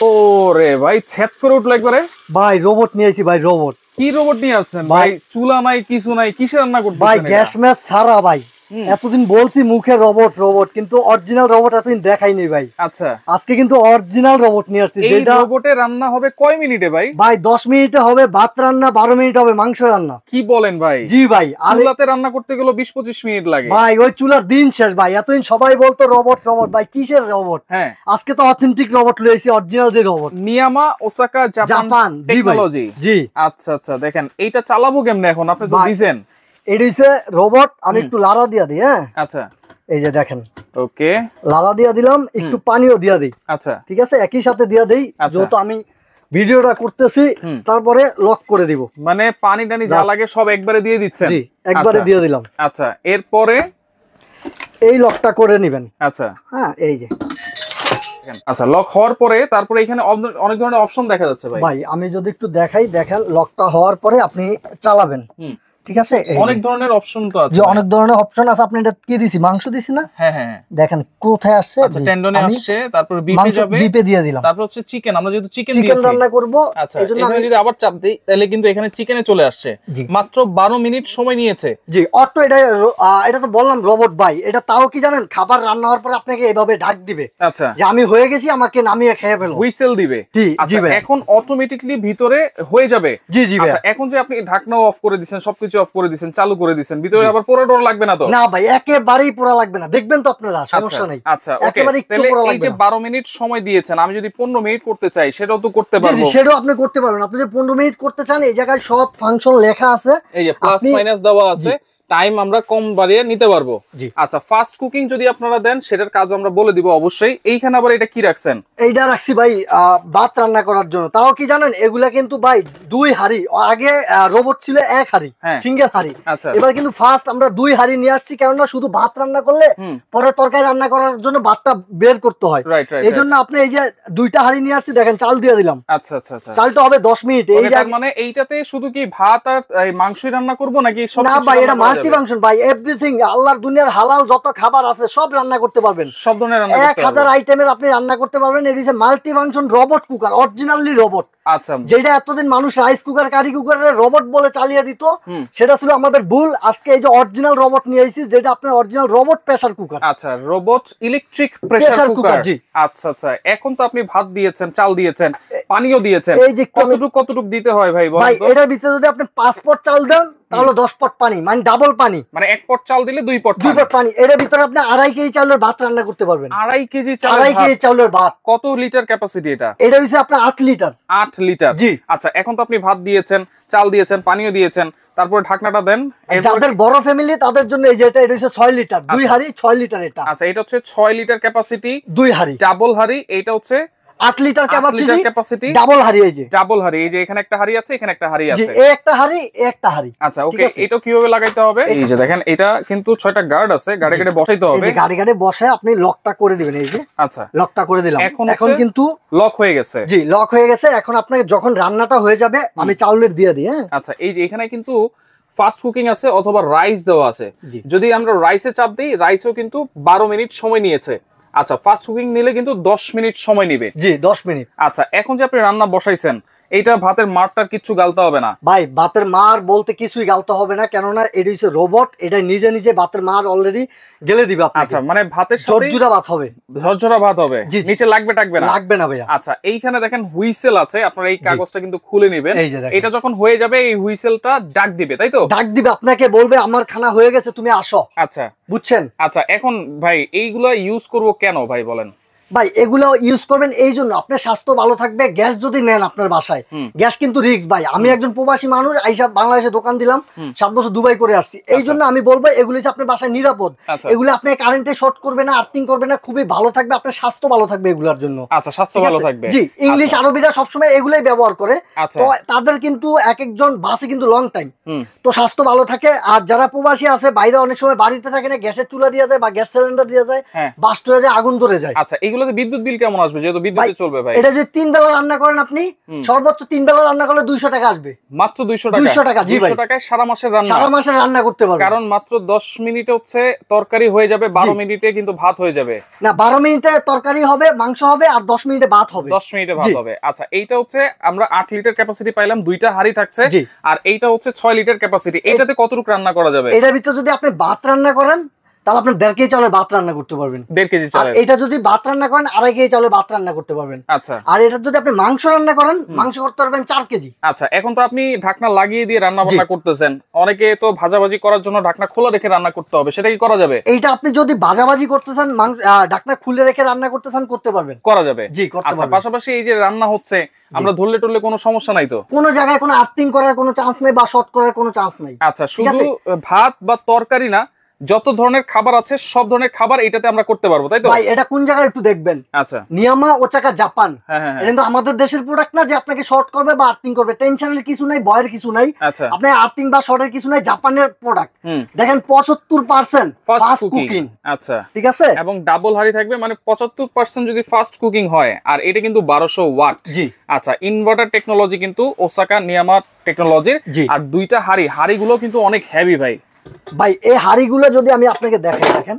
ওরে ভাই ছেদ করে উঠলো একবারে। ভাই রোবট নিয়েছি ভাই, রোবট। কি রোবট নিয়ে আসছেন ভাই? চুলা নাই কিছু নাই, কিসে রান্না করতেছেন ভাই? গ্যাস ম্যাস ছাড়া ভাই। এতদিন বলছি মুখে রোবট রোবট, কিন্তু অরিজিনাল রোবট এতদিন দেখাইনি ভাই। আচ্ছা, আজকে কিন্তু অরিজিনাল রোবট নিয়ে আসছি। এই রোবটে রান্না হবে কয় মিনিটে ভাই? ভাই 10 মিনিটে হবে ভাত রান্না, 12 মিনিট হবে মাংস রান্না। কি বলেন ভাই? জি ভাই। চুলাতে রান্না করতে গেলে 20-25 মিনিট লাগে ভাই। ওই চুলার দিন শেষ ভাই। এতদিন সবাই বলতো রোবট রোবট, ভাই কিসের রোবট? হ্যাঁ, আজকে তো অথেন্টিক রোবট লইছি, অরিজিনাল যে রোবট। নিয়ামা ওসাকা জাপান টেকনোলজি। জি। আচ্ছা আচ্ছা, দেখেন এইটা চালাবো কেমনে এখন? আপনি তো দিবেন। এটা হইছে রোবট। আমি একটু লাড়া দিয়া দিই। হ্যাঁ আচ্ছা, এই যে দেখেন। ওকে, লাড়া দিয়া দিলাম, একটু পানিও দিয়া দিই। আচ্ছা ঠিক আছে, একই সাথে দিয়া দেই। যেহেতু আমি ভিডিওটা করতেছি, তারপরে লক করে দিব। মানে পানি টানি যা লাগে সব একবারে দিয়ে দিচ্ছেন? জি, একবারে দিয়ে দিলাম। আচ্ছা, এরপরে এই লকটা করে নেবেন। আচ্ছা, হ্যাঁ এই যে। আচ্ছা, লক হওয়ার পরে তারপরে এখানে অনেক ধরনের অপশন দেখা যাচ্ছে ভাই। ভাই আমি যদি একটু দেখাই, দেখেন লকটা হওয়ার পরে আপনি চালাবেন। ঠিক আছে, অনেক ধরনের অপশন তো আছে। যে অনেক ধরনের অপশন আছে। আপনি এটা কি দিছি? মাংস দিছি না? হ্যাঁ হ্যাঁ, দেখেন কোথায় আসছে। আচ্ছা, টেন্ডনে আসছে, তারপর বিপে যাবে, বিপে দিয়ে দিলাম। তারপর হচ্ছে চিকেন। আমরা যেহেতু চিকেন রান্না করব, আচ্ছা, এখানে যদি আবার চাপ দেই তাহলে কিন্তু এখানে চিকেনে চলে আসছে। মাত্র 12 মিনিট সময় নিয়েছে। জি, অটো। এটা তো বললাম রোবট ভাই। এটা তাও কি জানেন, খাবার রান্না হওয়ার পর আপনাকে এভাবে ডাক দিবে। আচ্ছা, যে আমি হয়ে গেছি, আমাকে নামিয়ে খেয়ে ফেলো, হুইসেল দিবে। আচ্ছা, এখন অটোমেটিক্যালি ভিতরে হয়ে যাবে। জি জি। আচ্ছা, এখন যে আপনি ঢাকনাও অফ করে দিবেন, সবকিছু অফ করে দিবেন, চালু করে দিবেন, ভিতরে আবার পোড়া ডর লাগবে না তো? না ভাই, একেবারেই পোড়া লাগবে না। দেখবেন তো আপনারা, সমস্যা নাই। আচ্ছা, একেবারে একটু পোড়া লাগবে না। এই যে 12 মিনিট সময় দিয়েছেন, আমি যদি 15 মিনিট করতে চাই সেটাও তো করতে পারবো? জি, সেটাও আপনি করতে পারবেন। আপনি যে 15 মিনিট করতে চান, এই জায়গায় সব ফাংশন লেখা আছে। এই যে প্লাস মাইনাস দেওয়া আছে, টাইম আমরা কম বাড়িয়ে নিতে পারবো। আচ্ছা, ফাস্ট কুকিং যদি আপনারা দেন সেটার কাজ আমরা বলে দিব অবশ্যই। এইখানে আবার এটা কি রাখছেন? এইটা রাখছি ভাই ভাত রান্না করার জন্য। তাও কি জানেন, এগুলা কিন্তু ভাই 2 হাঁড়ি। আগে রোবট ছিল 1 হাঁড়ি, সিঙ্গেল হাঁড়ি। এবার কিন্তু ফার্স্ট আমরা 2 হাঁড়ি নিয়ে আসছি, কেননা শুধু ভাত রান্না করলে পরে তরকারি রান্না করার জন্য ভাতটা বের করতে হয়। এই জন্য আপনি এই যে 2টা হাঁড়ি নিয়ে আসছি, দেখেন চাল দিয়ে দিলাম। আচ্ছা আচ্ছা আচ্ছা, চালটা হবে 10 মিনিট। এই মানে এইটাতে শুধু কি ভাত আর মাংসই রান্না করব নাকি সব? না ভাই, এটা মাল্টি ফাংশন ভাই। এভরিথিং, আল্লাহর দুনিয়ার হালাল যত খাবার আছে সব রান্না করতে পারবেন। সব ধরনের রান্না করতে পারবেন। 1000 আইটেমের আপনি রান্না করতে পারবেন। এটা হচ্ছে multi function robot cooker, originally robot. আচ্ছা, যেটা এতদিন মানুষ রাইস কুকার, কারি কুকারে রোবট বলে চালিয়ে দিত, সেটা ছিল আমাদের ভুল। আজকে এই যে অরিজিনাল রোবট নিয়ে এসেছি, যেটা আপনার অরিজিনাল রোবট প্রেসার কুকার। আচ্ছা, রোবট ইলেকট্রিক প্রেসার কুকার। জি। আচ্ছা আচ্ছা, এখন তো আপনি ভাত দিয়েছেন, চাল দিয়েছেন, পানিও দিয়েছেন। এই যে কতটুকু দিতে হয় ভাই বলেন তো? ভাই এটার ভিতরে যদি আপনি 5 পট চাল দেন তাহলে 10 পট পানি, মানে ডাবল পানি। মানে 1 পট চাল দিলে 2 পট পানি। এটার ভিতরে আপনি 2.5 কেজি চালের ভাত রান্না করতে পারবেন। 2.5 কেজি চাল? 2.5 কেজি চালের ভাত। কত লিটার ক্যাপাসিটি এটা? এটা হইছে আপনার 8 লিটার। 8 লিটার। জি। আচ্ছা, এখন তো আপনি ভাত দিয়েছেন, চাল দিয়েছেন, পানিও দিয়েছেন, তারপর ঢাকনাটা দেন। যাদের বড় ফ্যামিলি তাদের জন্য এই যে এটা হচ্ছে 6 লিটার, 2 হাঁড়ি 6 লিটার এটা। আচ্ছা, এটা হচ্ছে 6 লিটার ক্যাপাসিটি, 2 হাঁড়ি, ডাবল হাঁড়ি। এটা হচ্ছে 8 লিটার ক্যাপাসিটি, ডাবল হাঁড়ি। এই যে ডাবল হাঁড়ি, এই যে এখানে একটা হাঁড়ি আছে, এখানে একটা হাঁড়ি আছে। জি, এই একটা হাঁড়ি, এই একটা হাঁড়ি। আচ্ছা, ওকে। এটা কিভাবে লাগাইতে হবে? এই যে দেখেন, এটা কিন্তু 6টা গার্ড আছে, গাড়ে গাড়ে বসাইতে হবে। এই যে গাড়ে গাড়ে বসে আপনি লকটা করে দিবেন। এই যে আচ্ছা, লকটা করে দিলাম। এখন কিন্তু লক হয়ে গেছে। জি, লক হয়ে গেছে। এখন আপনাকে যখন রান্নাটা হয়ে যাবে, আমি চাউলের দিয়ে দিই। হ্যাঁ, আচ্ছা, এই যে এখানে কিন্তু ফাস্ট কুকিং আছে অথবা রাইস দেওয়া আছে। যদি আমরা রাইসে চাপ দিই, রাইসও কিন্তু 12 মিনিট সময় নিয়েছে। আচ্ছা, ফাস্ট কুকিং নিলে কিন্তু 10 মিনিট সময় নিবে। জি, 10 মিনিট। আচ্ছা, এখন যে আপনি রান্না বসাইছেন, এইটা ভাতের মারটার কিছু গালতে হবে না ভাই? ভাতের মার বলতে কিছুই গালতে হবে না, কেননা এটা হচ্ছে রোবট। এটা নিজে নিজে ভাতের মার অলরেডি গেলে দিবে আপনাকে। আচ্ছা, মানে ভাতের সাথে ঝরঝরা ভাত হবে। ঝরঝরা ভাত হবে, নিচে লাগবে টাকবে না? লাগবে না ভাইয়া। আচ্ছা, এইখানে দেখেন হুইসেল আছে, আপনারা এই কাগজটা কিন্তু খুলে নেবেন। এটা যখন হয়ে যাবে, এই হুইসেলটা ডাক দিবে, তাই তো? ডাক দিবে, আপনাকে বলবে আমার খানা হয়ে গেছে, তুমি আসো। আচ্ছা, বুঝছেন? আচ্ছা, এখন ভাই এইগুলা ইউজ করব কেন ভাই বলেন? ভাই এগুলো ইউজ করবেন এই জন্য, আপনার স্বাস্থ্য ভালো থাকবে। গ্যাস যদি নেন আপনার বাসায়, গ্যাস কিন্তু রিস্ক ভাই। আমি একজন প্রবাসী মানুষ, আইসা বাংলাদেশে দোকান দিলাম, 7 বছর দুবাই করে আসছি। এই জন্য আমি বলবো এগুলো আপনার বাসায় নিরাপদ। এগুলো আপনি কারেন্টে শর্ট করবে না, আর্থিং করবে না, খুবই ভালো থাকবে। আপনার স্বাস্থ্য ভালো থাকবে এগুলোর জন্য। আচ্ছা, স্বাস্থ্য ভালো থাকবে। জি, ইংলিশ আরবিরা সবসময় এগুলাই ব্যবহার করে। তো তাদের কিন্তু এক একজন বাসে কিন্তু লং টাইম, তো স্বাস্থ্য ভালো থাকে। আর যারা প্রবাসী আছে বাইরে, অনেক সময় বাড়িতে থাকে না, গ্যাসের চুলা দিয়ে যায় বা গ্যাস সিলিন্ডার দিয়ে যায়, বাস্ট হয়ে যায়, আগুন ধরে যায়। আচ্ছা, এগুলো এগুলোতে বিদ্যুৎ বিল কেমন আসবে যেহেতু বিদ্যুতে চলবে ভাই? এটা যদি 3 বেলা রান্না করেন আপনি, সর্বোচ্চ 3 বেলা রান্না করলে 200 টাকা আসবে। মাত্র 200 টাকা? 200 টাকা, জি ভাই। 200 টাকায় সারা মাসের রান্না, সারা মাসের রান্না করতে পারবেন। কারণ মাত্র 10 মিনিটে হচ্ছে তরকারি হয়ে যাবে, 12 মিনিটে কিন্তু ভাত হয়ে যাবে। না, 12 মিনিটে তরকারি হবে, মাংস হবে, আর 10 মিনিটে ভাত হবে। 10 মিনিটে ভাত হবে। আচ্ছা, এইটা হচ্ছে আমরা 8 লিটার ক্যাপাসিটি পাইলাম, দুইটা হাড়ি থাকছে, আর এইটা হচ্ছে 6 লিটার ক্যাপাসিটি। এটাতে কতটুকু রান্না করা যাবে? এটার ভিতরে যদি আপনি ভাত রান্না করেন তাহলে আপনি 1.5 কেজি চালের ভাত রান্না করতে পারবেন। 1.5 কেজি চালের। এটা যদি ভাত রান্না করেন 2.5 কেজি চালের ভাত রান্না করতে পারবেন। আচ্ছা। আর এটা যদি আপনি মাংস রান্না করেন, মাংস করতে পারবেন 4 কেজি। আচ্ছা, এখন তো আপনি ঢাকনা লাগিয়ে দিয়ে রান্না বান্না করতেছেন, অনেকে তো ভাজাভাজি করার জন্য ঢাকনা খোলা রেখে রান্না করতে হবে, সেটা কি করা যাবে? এইটা আপনি যদি ভাজাভাজি করতেছেন, ঢাকনা খুলে রেখে রান্না করতেছেন, করতে পারবেন, করা যাবে। জি, করতে পারবেন। পাশাপাশি এই যে রান্না হচ্ছে, আমরা ধরলে টরলে কোনো সমস্যা নাই তো? কোনো জায়গায় কোনো আর্থিং করার কোনো চান্স নেই বা শর্ট করার কোনো চান্স নেই। আচ্ছা, শুধু ভাত বা তরকারি না, যত ধরনের খাবার আছে সব ধরনের খাবার এটাতে আমরা করতে পারবো, তাই তো ভাই? এটা কোন জায়গায় একটু দেখবেন। আচ্ছা, নিয়ামা ওসাকা জাপান, হ্যাঁ হ্যাঁ, এটা কিন্তু আমাদের দেশের প্রোডাক্ট না যে আপনাকে শর্ট করবে বা আর্থিং করবে। টেনশনের কিছু নাই, ভয়ের কিছু নাই। আচ্ছা, আপনি আর্থিং বা শর্টের কিছু নাই, জাপানের প্রোডাক্ট। দেখেন 75% ফাস্ট কুকিং। আচ্ছা, ঠিক আছে, এবং ডাবল হাড়ি থাকবে, মানে 75% যদি ফাস্ট কুকিং হয়, আর এটা কিন্তু 1200 ওয়াট। জি। আচ্ছা, ইনভার্টার টেকনোলজি কিন্তু ওসাকা নিয়ামা টেকনোলজির। আর দুইটা হাড়িগুলো কিন্তু অনেক হেভি ভাই। ভাই এই হাড়িগুলো যদি আমি আপনাকে দেখাই, দেখেন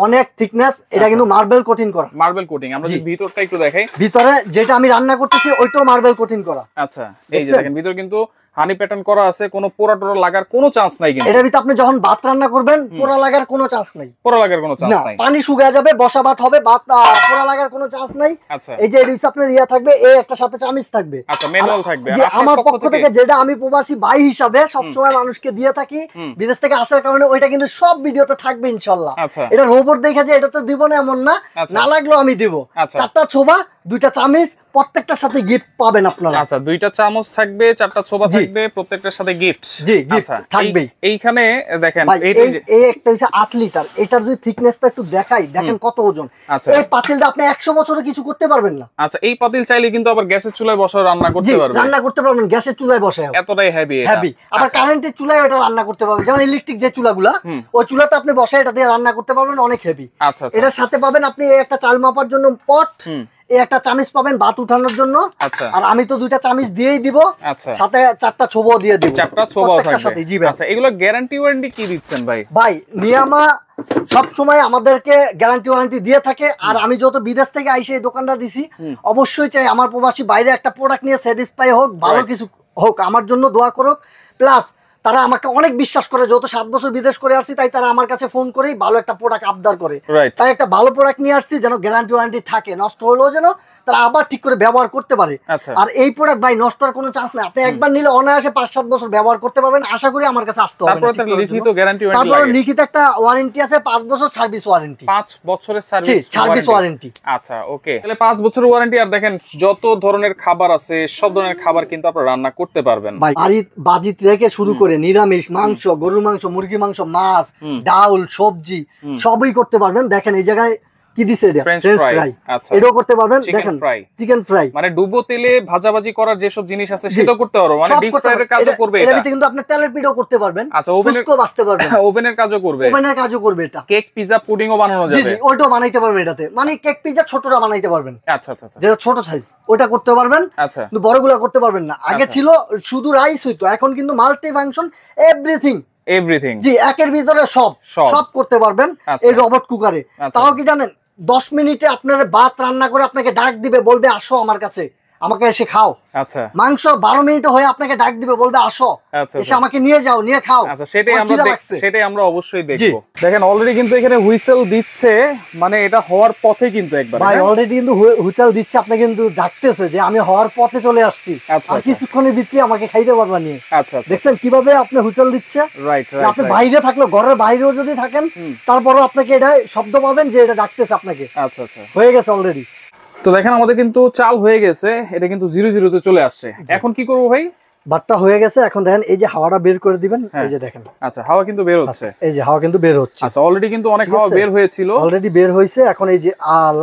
অনেক থিকনেস। এটা কিন্তু মার্বেল কোটিং করা। Marble coating. আমরা যদি ভিতরটা একটু দেখাই, ভিতরে যেটা আমি রান্না করতেছি ওইটাও মার্বেল কোটিং করা। আচ্ছা, এই যে দেখেন ভিতর কিন্তু হানি প্যাটার্ন করা আছে, কোনো পোড়া টোড়া লাগার কোনো চান্স নাই কিন্তু। এটার ভিতরে আপনি যখন ভাত রান্না করবেন, পোড়া লাগার কোনো চান্স নাই। পোড়া লাগার কোনো চান্স নাই, পানি শুকিয়ে যাবে, বসা ভাত হবে, ভাত পোড়া লাগার কোনো চান্স নাই। আচ্ছা, এই যে এডিস আপনার ইয়া থাকবে, এই একটা সাথে চামিচ থাকবে। আচ্ছা, ম্যানুয়াল থাকবে। যে আমার পক্ষ থেকে যেটা আমি প্রবাসী ভাই হিসাবে সব সময় মানুষকে দিয়ে থাকি বিদেশ থেকে আসার কারণে, ওইটা কিন্তু সব ভিডিওতে থাকবে ইনশাআল্লাহ। এটা রোবট দেখে যে এটা তো দিব না এমন না, না লাগলেও আমি দিব। 4টা ছোবা, 2টা চামিচ, প্রত্যেকটার সাথে গিফট পাবেন আপনারা। আচ্ছা, 2টা চামচ থাকবে, 4টা ছোবা থাকবে, প্রত্যেকটার সাথে গিফট। জি, গিফট থাকবে। এইখানে দেখেন এই একটা হইছে 8 লিটার। এটার যদি থিকনেসটা একটু দেখাই, দেখেন কত ওজন। এই পাতিলটা আপনি 100 বছরে কিছু করতে পারবেন না। আচ্ছা, এই পাতিল চাইলে কিন্তু আবার গ্যাসের চুলায় বসে রান্না করতে পারবেন। রান্না করতে পারবেন গ্যাসের চুলায় বসে, এতটাই হেভি। আবার কারেন্টের চুলায় এটা রান্না করতে পারবেন, যেমন ইলেকট্রিক যে চুলাগুলা, ওই চুলাতে আপনি বসে এটা দিয়ে রান্না করতে পারবেন, অনেক হেভি। আচ্ছা, এটার সাথে পাবেন আপনি একটা চাল মাপার জন্য পট, এই একটা চামিচ পাবেন ভাত উঠানোর জন্য। আর আমি তো 2টা চামিচ দিয়েই দিব, সাথে 4টা ছোবাও দিয়ে দিব। 4টা ছোবাও থাকবে। জি ভাই। আচ্ছা, এগুলো গ্যারান্টি ওয়ারেন্টি কি দিচ্ছেন ভাই? ভাই নিয়ামা সব সময় আমাদেরকে গ্যারান্টি ওয়ারেন্টি দিয়ে থাকে। আর আমি যত বিদেশ থেকে আইসে এই দোকানটা দিছি, অবশ্যই চাই আমার প্রবাসী বাইরে একটা প্রোডাক্ট নিয়ে স্যাটিসফাই হোক, ভালো কিছু হোক, আমার জন্য দোয়া করুক। প্লাস তারা আমাকে অনেক বিশ্বাস করে, যেহেতু 7 বছর বিদেশ করে আসছি, তাই তারা আমার কাছে ফোন করেই ভালো একটা প্রোডাক্ট আবদার করে। তাই একটা ভালো প্রোডাক্ট নিয়ে আসছি, যেন গ্যারান্টি ওয়ারেন্টি থাকে, নষ্ট হলেও যেন তারা আবার ঠিক করে ব্যবহার করতে পারে। আর এই প্রোডাক্ট ভাই নষ্ট হওয়ার কোনো চান্স নাই। আপনি একবার নিলে অনায়াসে 5-7 বছর ব্যবহার করতে পারবেন। আশা করি আমার কাছে আসতে হবে। তারপর লিখিত একটা ওয়ারেন্টি আছে, 5 বছর সার্ভিস ওয়ারেন্টি। 5 বছরের সার্ভিস ওয়ারেন্টি। আচ্ছা, ওকে, তাহলে 5 বছরের ওয়ারেন্টি। আর দেখেন যত ধরনের খাবার আছে সব ধরনের খাবার কিন্তু আপনারা রান্না করতে পারবেন। বাড়ির বাজি থেকে শুরু করে নিরামিষ মাংস, গরুর মাংস, মুরগি মাংস, মাছ, ডাউল, সবজি সবই করতে পারবেন। দেখেন এই জায়গায় কি দিছে, এটা ফ্রেঞ্চ ফ্রাই। আচ্ছা, এটাও করতে পারবেন। দেখেন চিকেন ফ্রাই, মানে ডুবো তেলে ভাজাভাজি করার যে সব জিনিস আছে সেটাও করতে পারো, মানে ডিপ ফ্রাইয়ের কাজও করবে এটা। এটা কিন্তু আপনি তেলের পিঠাও করতে পারবেন। আচ্ছা, ওভেনেরও বাঁচতে পারবেন। ওভেনের কাজও করবে, ওভেনের কাজও করবে। এটা কেক, পিজা, পুডিংও বানানো যাবে। জি, ওটাও বানাইতে পারবেন এটাতে। মানে কেক, পিজা ছোটটা বানাইতে পারবেন। আচ্ছা আচ্ছা, যেটা ছোট সাইজ ওটা করতে পারবেন। আচ্ছা, কিন্তু বড়গুলো করতে পারবেন না। আগে ছিল শুধু রাইস হইতো, এখন কিন্তু মাল্টি ফাংশন, এভরিথিং। জি, একের ভিতরে সব করতে পারবেন এই রোবট কুকারে। তাও কি জানেন, 10 মিনিটে আপনার ভাত রান্না করে আপনাকে ডাক দিবে, বলবে আসো আমার কাছে, আমাকে এসে খাও। আচ্ছা, মাংস 12 মিনিটে হয়ে আপনাকে ডাক দিবে, বলবে আসো, এসে আমাকে নিয়ে যাও, নিয়ে খাও। আচ্ছা, সেটাই আমরা অবশ্যই দেখবো। দেখেন অলরেডি কিন্তু এখানে হুইসেল দিচ্ছে, মানে এটা হওয়ার পথে কিন্তু একবার ভাই অলরেডি কিন্তু হুইসেল দিচ্ছে। আপনি কিন্তু ডাকতেছে যে আমি হওয়ার পথে চলে আসছি, আর কিছুক্ষণের ভিতরে আমাকে খাইতে পারবা নিয়ে। আচ্ছা, দেখছেন কিভাবে আপনি হুইসেল দিচ্ছে। রাইট, আপনি বাইরে থাকলে, ঘরের বাইরেও যদি থাকেন, তারপরও আপনাকে এটা শব্দ পাবেন যে এটা ডাকতেছে আপনাকে। আচ্ছা আচ্ছা, হয়ে গেছে অলরেডি। তো দেখেন আমাদের কিন্তু চাল হয়ে গেছে, এটা কিন্তু 0-0 তে চলে আসছে। এখন কি করবো ভাই? ভাতটা হয়ে গেছে, এখন দেখেন এই যে হাওয়াটা বের করে দিবেন। এই যে দেখেন, আচ্ছা, হাওয়া কিন্তু বের হচ্ছে। এই যে হাওয়া কিন্তু বের হচ্ছে। আচ্ছা, অলরেডি কিন্তু অনেক হাওয়া বের হয়েছিল, অলরেডি বের হয়েছে। এখন এই যে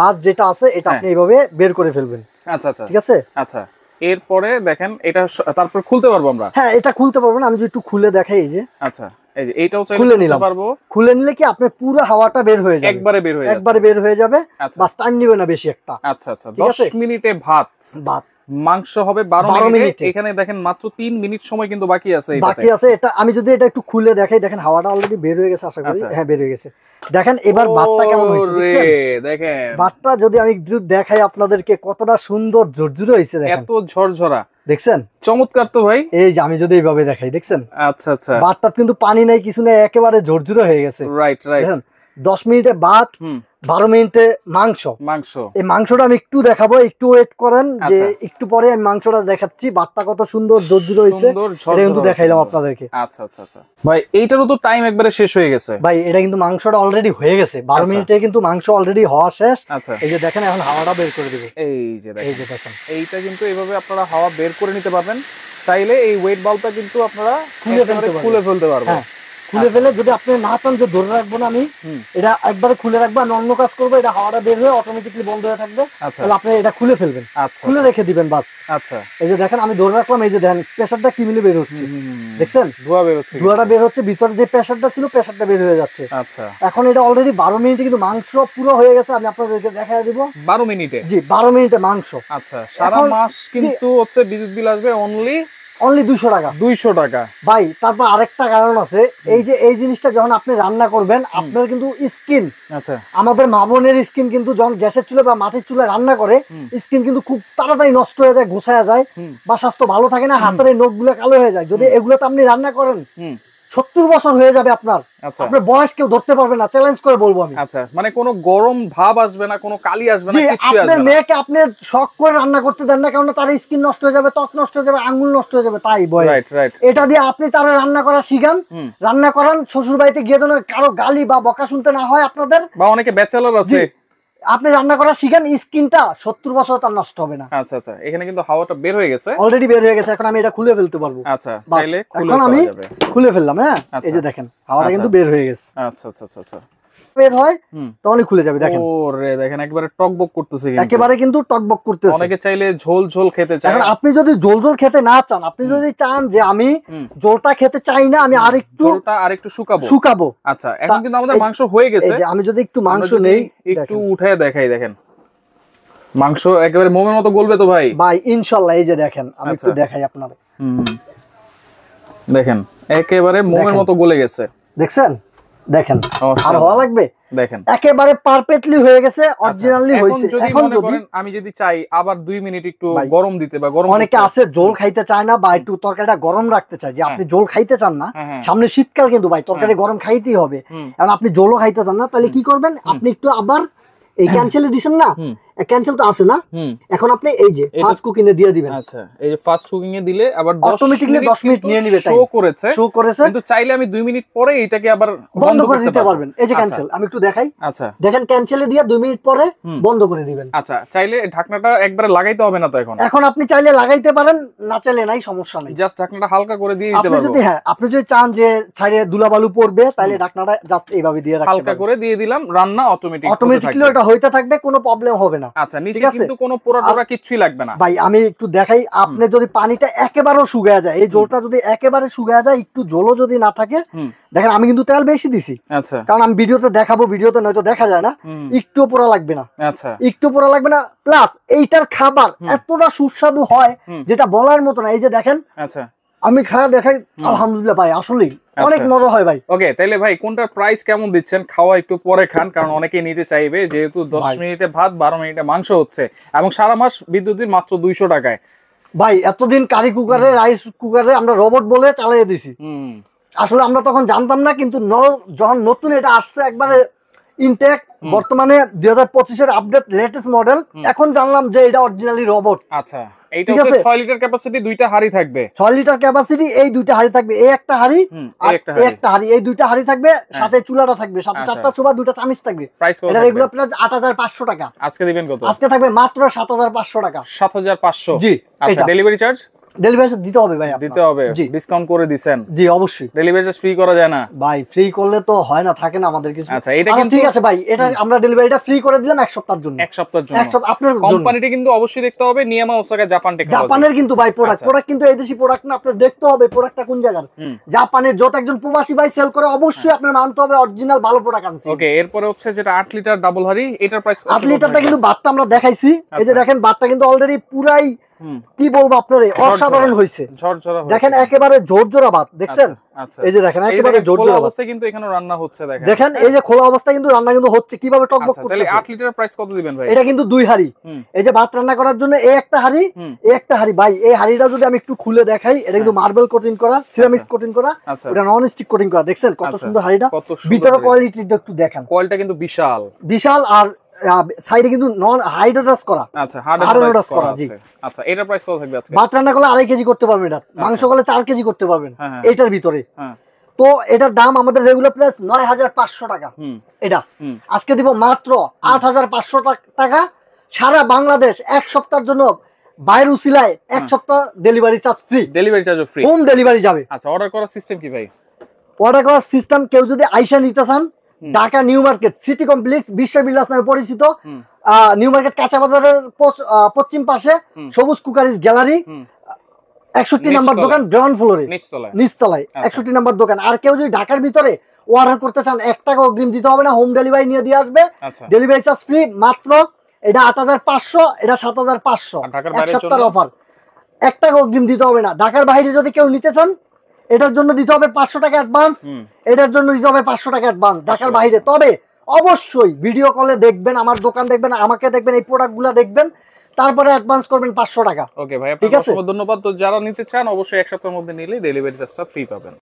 লাস্ট যেটা আছে এটা আপনি এইভাবে বের করে ফেলবেন। আচ্ছা আচ্ছা, ঠিক আছে। আচ্ছা, এরপরে দেখেন এটা তারপর খুলতে পারবো আমরা। হ্যাঁ, এটা খুলতে পারবো না। আমি যদি একটু খুলে দেখাই, এই যে। আচ্ছা, এই যে এইটাও চাইলে খুলে নিতে পারবো। খুলে নিলে কি আপনার পুরো হাওয়াটা বের হয়ে যাবে, একবারে বের হয়ে যাবে। বাস টাইম নিবে না বেশি একটা। আচ্ছা 10 মিনিটে ভাত মাংস হবে 12 মিনিট। এখানে দেখেন মাত্র 3 মিনিট সময় কিন্তু বাকি আছে। এটা আমি যদি এটা একটু খুলে দেখাই, দেখেন হাওয়াটা অলরেডি বের হয়ে গেছে, আশা করি। হ্যাঁ, বের হয়ে গেছে। দেখেন এবার ভাতটা কেমন হয়েছে দেখেন। ভাতটা যদি আমি একটু দেখাই আপনাদেরকে, কতটা সুন্দর ঝরঝরে হয়েছে, দেখেন এত ঝরঝরা, দেখছেন? চমৎকার তো ভাই। এই যে আমি যদি এইভাবে দেখাই, দেখছেন? আচ্ছা ভাতটা কিন্তু পানি নাই, কিছু নাই, একেবারে ঝরঝরে হয়ে গেছে। রাইট 10 মিনিটে ভাত, 12 মিনিটে মাংস। এই মাংসটা আমি একটু দেখাবো, একটু ওয়েট করেন, যে একটু পরে আমি মাংসটা দেখাচ্ছি। ভাতটা কত সুন্দর ঝরঝরে হয়েছে, এটা কিন্তু দেখাইলাম আপনাদেরকে। আচ্ছা ভাই, এইটারও তো টাইম একবারে শেষ হয়ে গেছে। ভাই এটা কিন্তু মাংসটা অলরেডি হয়ে গেছে, 12 মিনিটে কিন্তু মাংস অলরেডি হওয়া শেষ। এই যে দেখেন, এখন হাওয়াটা বের করে দিবে। এই যে দেখেন, এইটা কিন্তু এইভাবে আপনারা হাওয়া বের করে নিতে পারবেন। চাইলে এই ওয়েট বাল্বটা কিন্তু আপনারা খুলে ফেলতে পারবেন। খুলে ফেলে যদি আপনি না চান যে ধরে রাখবো না, আমি এটা একবারে খুলে রাখবো, আমি অন্য কাজ করবো, এটা হাওয়াটা বের হয়ে অটোমেটিক্যালি বন্ধ হয়ে থাকবে। তাহলে আপনি এটা খুলে ফেলবেন, খুলে রেখে দিবেন বাস। এই যে দেখেন, আমি ধরে রাখলাম, এই যে দেখেন প্রেসারটা কি মিলে বের হচ্ছে, দেখছেন? ধোঁয়াটা বের হচ্ছে, ভিতরে যে প্রেসারটা ছিল প্রেসারটা বের হয়ে যাচ্ছে। এখন এটা অলরেডি 12 মিনিটে কিন্তু মাংস পুরো হয়ে গেছে। আমি আপনাদেরকে দেখাই দিব 12 মিনিটে। জি, 12 মিনিটে মাংস। আচ্ছা, সারা মাস কিন্তু হচ্ছে বিদ্যুৎ বিল আসবে অনলি 200 টাকা। 200 টাকা ভাই। তারপর আরেকটা কারণ আছে, এই যে এই জিনিসটা যখন আপনি রান্না করবেন, আপনার কিন্তু স্কিন, আমাদের মা বোনের স্কিন কিন্তু যখন গ্যাসের চুলা বা মাটির চুলা রান্না করে, স্কিন কিন্তু খুব তাড়াতাড়ি নষ্ট হয়ে যায়, গোছায়া যায়, বা স্বাস্থ্য ভালো থাকে না, হাতের এই নখগুলো কালো হয়ে যায়। যদি এগুলোতে আপনি রান্না করেন, 70 বছর হয়ে যাবে আপনার, আপনার বয়স কেউ ধরতে পারবে না, চ্যালেঞ্জ করে বলবো আমি। আচ্ছা, মানে কোনো গরম ভাব আসবে না, কোনো কালি আসবে না, কিছু আসবে না। আপনার মেয়েকে আপনি শখ করে রান্না করতে দেন না, কারণ তার স্কিন নষ্ট হয়ে যাবে, ত্বক নষ্ট হয়ে যাবে, আঙ্গুল নষ্ট হয়ে যাবে, তাই বয়। এটা দিয়ে আপনি তার রান্না করা শিখান, রান্না করান, শ্বশুর বাড়িতে গিয়ে যেন কারো গালি বা বকা শুনতে না হয় আপনাদের। বা অনেকে ব্যাচেলর আছে, আপনি রান্না করা শিখেন, স্কিনটা 70 বছর তার নষ্ট হবে না। আচ্ছা, এখানে কিন্তু হাওয়াটা বের হয়ে গেছে, অলরেডি বের হয়ে গেছে। এখন আমি এটা খুলে ফেলতে পারবো। আচ্ছা, চাইলে এখন আমি খুলে ফেললাম। হ্যাঁ, এই যে দেখেন, হাওয়াটা কিন্তু বের হয়ে গেছে। আচ্ছা বের হয় তখনই খুলে যাবে। দেখেন, ওরে দেখেন, একবারে টকবক করতেছে, একেবারে কিন্তু টকবক করতেছে। অনেকে চাইলে ঝোল খেতে চায়। এখন আপনি যদি ঝোল খেতে না চান, আপনি যদি চান যে আমি ঝোলটা খেতে চাই না, আমি আরেকটু শুকাবো। আচ্ছা, এখন কিন্তু আমাদের মাংস হয়ে গেছে। এই যে আমি যদি একটু মাংস নেই, একটু উঠায় দেখাই, দেখেন মাংস একেবারে মোমের মতো গলবে তো ভাই। ইনশাআল্লাহ। এই যে দেখেন, আমি একটু দেখাই আপনাদের। দেখেন, একেবারে মোমের মতো গলে গেছে, দেখছেন? দেখেন, আর হওয়া লাগবে। দেখেন, একেবারে পারফেক্টলি হয়ে গেছে, অরিজিনালি হইছে। এখন যদি আমি চাই আবার 2 মিনিট একটু গরম দিতে, বা গরম, অনেকে আছে ঝোল খাইতে চায় না, বা একটু তরকারিটা গরম রাখতে চায়, যে আপনি ঝোল খাইতে চান না, সামনে শীতকাল কিন্তু ভাই তরকারি গরম খাইতেই হবে, কারণ আপনি ঝোলও খাইতে চান না, তাহলে কি করবেন? আপনি একটু আবার এই ক্যান্সেলে দিবেন না, ক্যান্সেল তো আছে না, এখন আপনি এই যে ফাস্ট কুকিং এ দিয়ে দিবেন। আচ্ছা, এই যে ফাস্ট কুকিং এ দিলে আবার অটোমেটিক্যালি 10 মিনিট নিয়ে নিবে, শো করেছে, কিন্তু চাইলে আমি 2 মিনিট পরে এটাকে আবার বন্ধ করে দিতে পারবেন। এই যে ক্যান্সেল, আমি একটু দেখাই। আচ্ছা, দেখেন, ক্যান্সেলে দিয়ে 2 মিনিট পরে বন্ধ করে দিবেন। আচ্ছা, চাইলে ঢাকনাটা একবারে লাগাইতে হবে না তো? এখন আপনি চাইলে লাগাইতে পারেন, না চাইলে নাই, সমস্যা নাই, জাস্ট ঢাকনাটা হালকা করে দিয়ে দিতে পারবো। আপনি যদি চান যে ছাইরে ধুলাবালু পড়বে, তাহলে ঢাকনাটা জাস্ট এইভাবে দিয়ে রাখতে হালকা করে দিয়ে দিলাম, রান্না অটোমেটিক্যালি এটা হইতে থাকবে, কোনো প্রবলেম হবে না। আচ্ছা, নিচে কিন্তু কোনো পোড়া কিছুই লাগবে না। ভাই আমি একটু দেখাই, আপনি যদি পানিটা একেবারেও শুকিয়ে যায়, এই ঝোলটা যদি একেবারে শুকিয়ে যায়, একটু ঝোলও যদি না থাকে, দেখেন আমি কিন্তু তেল বেশি দিছি। আচ্ছা, কারণ আমি ভিডিওতে দেখাবো, ভিডিওতে নয়তো দেখা যায় না, একটু পোড়া লাগবে না। আচ্ছা, একটু পোড়া লাগবে না, প্লাস এইটার খাবার এতটা সুস্বাদু হয় যেটা বলার মতো না। এই যে দেখেন, আচ্ছা, আমি খাওয়া দেখাই, আলহামদুলিল্লাহ ভাই, আসলেই অনেক মজা হয় ভাই। ওকে, তাহলে ভাই কোনটার প্রাইস কেমন দিচ্ছেন? খাওয়া একটু পরে খান, কারণ অনেকেই নিতে চাইবে, যেহেতু 10 মিনিটে ভাত, 12 মিনিটে মাংস হচ্ছে, এবং সারা মাস বিদ্যুৎ বিল মাত্র 200 টাকায়। ভাই এতদিন কারি কুকারে, রাইস কুকারে আমরা রোবট বলে চালিয়ে দিছি। আসলে আমরা তখন জানতাম না, কিন্তু যখন নতুন এটা আসছে একবারে ইনটেক, বর্তমানে 2025 এর আপডেট লেটেস্ট মডেল, এখন জানলাম যে এটা অরিজিনালি রোবট। আচ্ছা, এইটা হচ্ছে 6 লিটার ক্যাপাসিটি, 2টা হাঁড়ি থাকবে। 6 লিটার ক্যাপাসিটি, এই 2টা হাঁড়ি থাকবে, এই একটা হাঁড়ি আর একটা হাঁড়ি, এই 2টা হাঁড়ি থাকবে, সাথে চুলাটা থাকবে, সাথে 4টা চুলা, 2টা চামচ থাকবে। এটা রেগুলার প্রাইস 8500 টাকা। আজকে দিবেন কত? আজকে থাকবে মাত্র 7500 টাকা। 7500? জি। আচ্ছা, ডেলিভারি চার্জ? ডেলিভারি দিতে হবে ভাই, দিতে হবে, ডিসকাউন্ট করে দিবেন? জি অবশ্যই। ডেলিভারি চার্জ ফ্রি করা যায় না ভাই? ফ্রি করলে তো হয় না, থাকে না আমাদের কিছু। আচ্ছা এটা কিন্তু ঠিক আছে ভাই, এটা আমরা ডেলিভারিটা ফ্রি করে দিলাম এক সপ্তাহের জন্য। এক সপ্তাহের জন্য, এক সপ্তাহ আপনার কোম্পানিটা কিন্তু অবশ্যই দেখতে হবে নিয়ামা ওসাকা জাপান টেকনোলজি। জাপানের কিন্তু ভাই প্রোডাক্ট কিন্তু এই দেশি প্রোডাক্ট না, আপনার দেখতে হবে প্রোডাক্টটা কোন জায়গার। জাপানের যত একজন প্রবাসী ভাই সেল করে, অবশ্যই আপনার মানতে হবে অরিজিনাল ভালো প্রোডাক্ট আনছে। ওকে, এরপরে হচ্ছে যেটা 8 লিটার ডাবল হাড়ি, এটার প্রাইস 8 লিটারটা কিন্তু বাতটা আমরা দেখাইছি, এই যে দেখেন বাতটা কিন্তু অলরেডি পুরাই কি বলবো আপনারে অসাধারণ হইছে। দেখেন একেবারে ঝরঝরা ভাত, দেখছেন? এই যে দেখেন একেবারে ঝরঝরা অবস্থায় কিন্তু এখানে রান্না হচ্ছে। দেখেন দেখেন এই যে খোলা অবস্থায় কিন্তু রান্না কিন্তু হচ্ছে, কিভাবে টকবক করতেছে। তাহলে 8 লিটার প্রাইস কত দিবেন ভাই? এটা কিন্তু 2 হাড়ি। এই যে ভাত রান্না করার জন্য এই একটা হাড়ি, এই একটা হাড়ি ভাই। এই হাড়িটা যদি আমি একটু খুলে দেখাই, এটা কিন্তু মার্বেল কোটিং করা, সিরামিক্স কোটিং করা, এটা নন স্টিক কোটিং করা। দেখছেন কত সুন্দর হাড়িটা, ভিতরে কোয়ালিটিটা একটু দেখেন। কোয়ালিটিটা কিন্তু বিশাল বিশাল, আর সাইডে কিন্তু নন হাইড্রোডাস করা। আচ্ছা, হাইড্রোডাস করা, জি। আচ্ছা এটার প্রাইস কত থাকবে আজকে? ভাত রান্না করলে 2.5 কেজি করতে পারবেন, এটা মাংস করলে 4 কেজি করতে পারবেন এটার ভিতরে। তো এটার দাম আমাদের রেগুলার প্রাইস 9500 টাকা। এটা আজকে দিব মাত্র 8500 টাকা। সারা বাংলাদেশ এক সপ্তাহের জন্য বাইরে উসিলায় 1 সপ্তাহ ডেলিভারি চার্জ ফ্রি। ডেলিভারি চার্জও ফ্রি, হোম ডেলিভারি যাবে। আচ্ছা অর্ডার করার সিস্টেম কি ভাই? অর্ডার করার সিস্টেম, কেউ যদি আইসা নিতে চান, Dhaka new market city complex বিশ্ববিলাস নামে পরিচিত, নিউ মার্কেট কাঁচা বাজারের পশ্চিম পাশে সবুজ কুকারিজ গ্যালারি 61 নাম্বার দোকান, গ্রাউন্ড ফ্লোরে নিচতলায় 61 নাম্বার দোকান। আর কেউ যদি ঢাকার ভিতরে অর্ডার করতে চান, 1 টাকা অগ্রিম দিতে হবে না, হোম ডেলিভারি নিয়ে দিয়ে আসবে, ডেলিভারি চার্জ ফ্রি। মাত্র এটা 8500, এটা 7500, এক সপ্তাহের অফার। 1 টাকা অগ্রিম দিতে হবে না। ঢাকার বাইরে যদি কেউ নিতে চান, এটার জন্য দিতে হবে 500 টাকা অ্যাডভান্স, এটার জন্য দিতে হবে 500 টাকা অ্যাডভান্স ঢাকার বাইরে। তবে অবশ্যই ভিডিও কলে দেখবেন, আমার দোকান দেখবেন, আমাকে দেখবেন, এই প্রোডাক্টগুলো দেখবেন, তারপরে অ্যাডভান্স করবেন 500 টাকা। ওকে ভাই, আপনাকে ধন্যবাদ। তো যারা নিতে চান অবশ্যই 1 সপ্তাহের মধ্যে নিলে ডেলিভারি চার্জটা ফ্রি পাবেন।